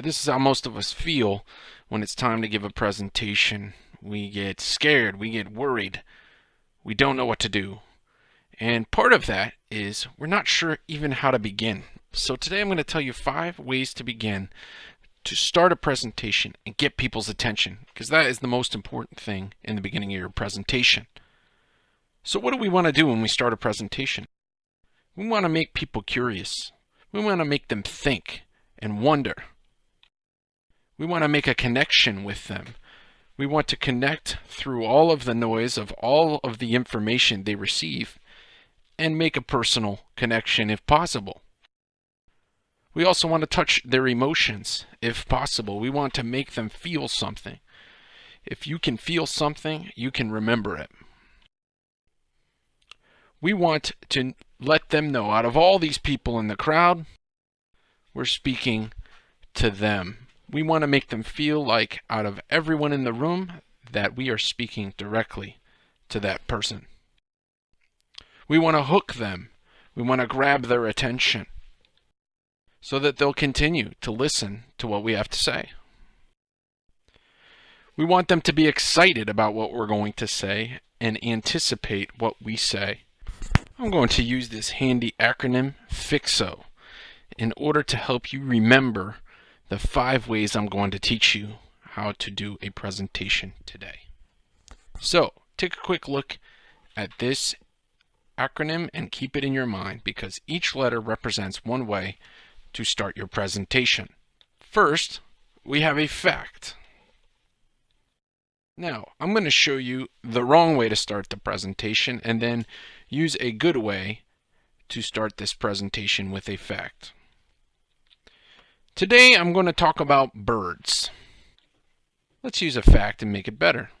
This is how most of us feel when it's time to give a presentation. We get scared, we get worried, we don't know what to do. And part of that is we're not sure even how to begin. So today I'm going to tell you 5 ways to begin to start a presentation and get people's attention, because that is the most important thing in the beginning of your presentation. So what do we want to do when we start a presentation? We want to make people curious. We want to make them think and wonder. We want to make a connection with them. We want to connect through all of the noise of all of the information they receive and make a personal connection if possible. We also want to touch their emotions if possible. We want to make them feel something. If you can feel something, you can remember it. We want to let them know out of all these people in the crowd, we're speaking to them. We want to make them feel like out of everyone in the room that we are speaking directly to that person. We want to hook them. We want to grab their attention so that they'll continue to listen to what we have to say. We want them to be excited about what we're going to say and anticipate what we say. I'm going to use this handy acronym FIXO in order to help you remember the 5 ways I'm going to teach you how to do a presentation today. So take a quick look at this acronym and keep it in your mind, because each letter represents one way to start your presentation. First, we have a fact. Now, I'm going to show you the wrong way to start the presentation and then use a good way to start this presentation with a fact. Today, I'm going to talk about birds. Let's use a fact and make it better.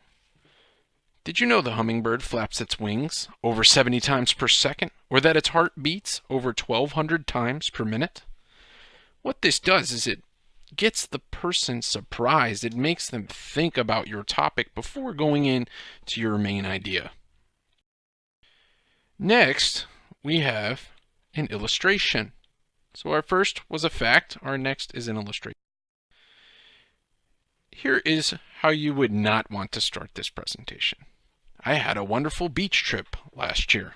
Did you know the hummingbird flaps its wings over 70 times per second, or that its heart beats over 1,200 times per minute? What this does is it gets the person surprised. It makes them think about your topic before going in to your main idea. Next, we have an illustration. So our first was a fact, our next is an illustration. Here is how you would not want to start this presentation. I had a wonderful beach trip last year.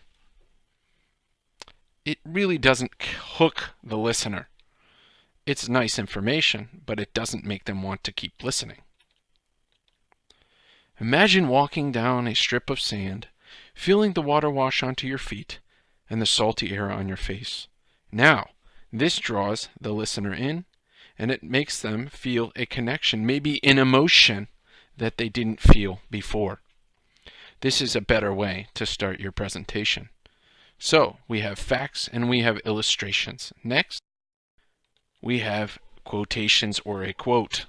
It really doesn't hook the listener. It's nice information, but it doesn't make them want to keep listening. Imagine walking down a strip of sand, feeling the water wash onto your feet and the salty air on your face. Now, this draws the listener in, and it makes them feel a connection, maybe an emotion that they didn't feel before. This is a better way to start your presentation. So, we have facts and we have illustrations. Next, we have quotations or a quote.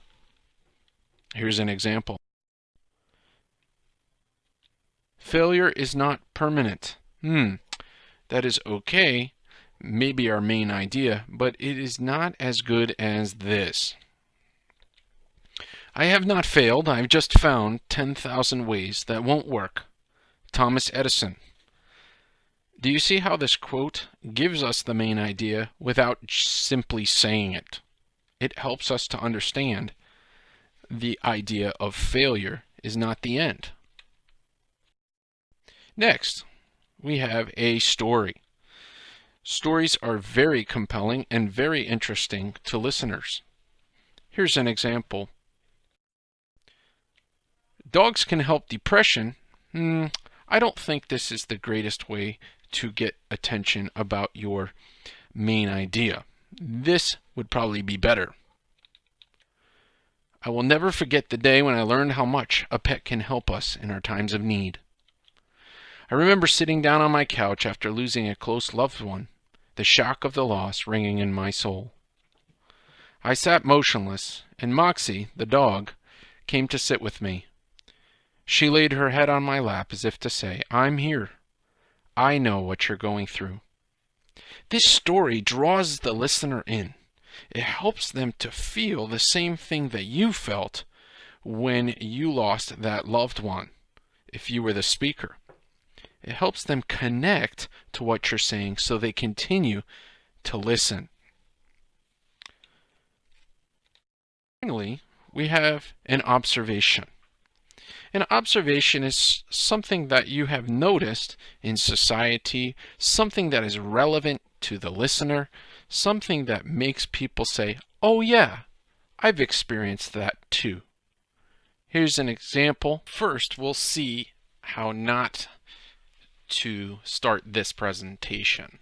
Here's an example. Failure is not permanent. That is okay. Maybe our main idea, but it is not as good as this. I have not failed. I've just found 10,000 ways that won't work. Thomas Edison. Do you see how this quote gives us the main idea without simply saying it? It helps us to understand the idea of failure is not the end. Next, we have a story. Stories are very compelling and very interesting to listeners. Here's an example. Dogs can help depression. I don't think this is the greatest way to get attention about your main idea. This would probably be better. I will never forget the day when I learned how much a pet can help us in our times of need. I remember sitting down on my couch after losing a close loved one, the shock of the loss ringing in my soul. I sat motionless, and Moxie, the dog, came to sit with me. She laid her head on my lap as if to say, "I'm here. I know what you're going through." This story draws the listener in. It helps them to feel the same thing that you felt when you lost that loved one, if you were the speaker. It helps them connect to what you're saying so they continue to listen. Finally, we have an observation. An observation is something that you have noticed in society, something that is relevant to the listener, something that makes people say, "Oh yeah, I've experienced that too." Here's an example. First, we'll see how not to start this presentation.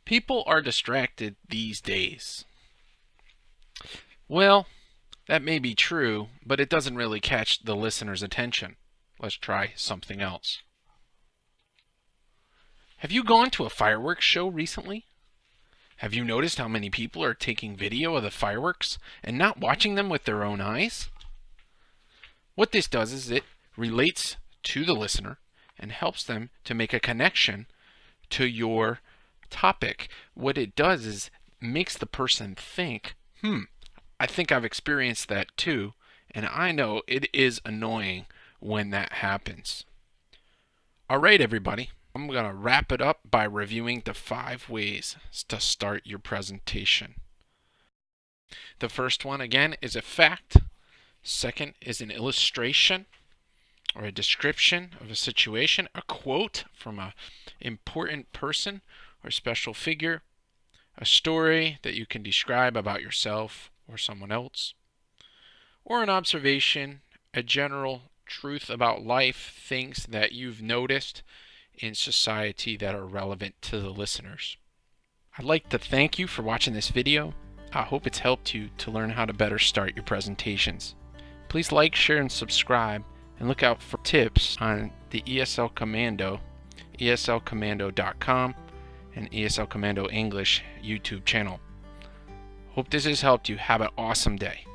People are distracted these days. Well, that may be true, but it doesn't really catch the listener's attention. Let's try something else. Have you gone to a fireworks show recently? Have you noticed how many people are taking video of the fireworks and not watching them with their own eyes? What this does is it relates to the listener and helps them to make a connection to your topic. What it does is makes the person think, I think I've experienced that too, and I know it is annoying when that happens. All right, everybody. I'm going to wrap it up by reviewing the 5 ways to start your presentation. The first one, again, is a fact. Second is an illustration or a description of a situation, a quote from an important person or special figure, a story that you can describe about yourself or someone else, or an observation, a general truth about life, things that you've noticed in society that are relevant to the listeners. I'd like to thank you for watching this video. I hope it's helped you to learn how to better start your presentations. Please like, share, and subscribe, and look out for tips on the ESL Commando, eslcommando.com, and ESL Commando English YouTube channel. Hope this has helped you. Have an awesome day.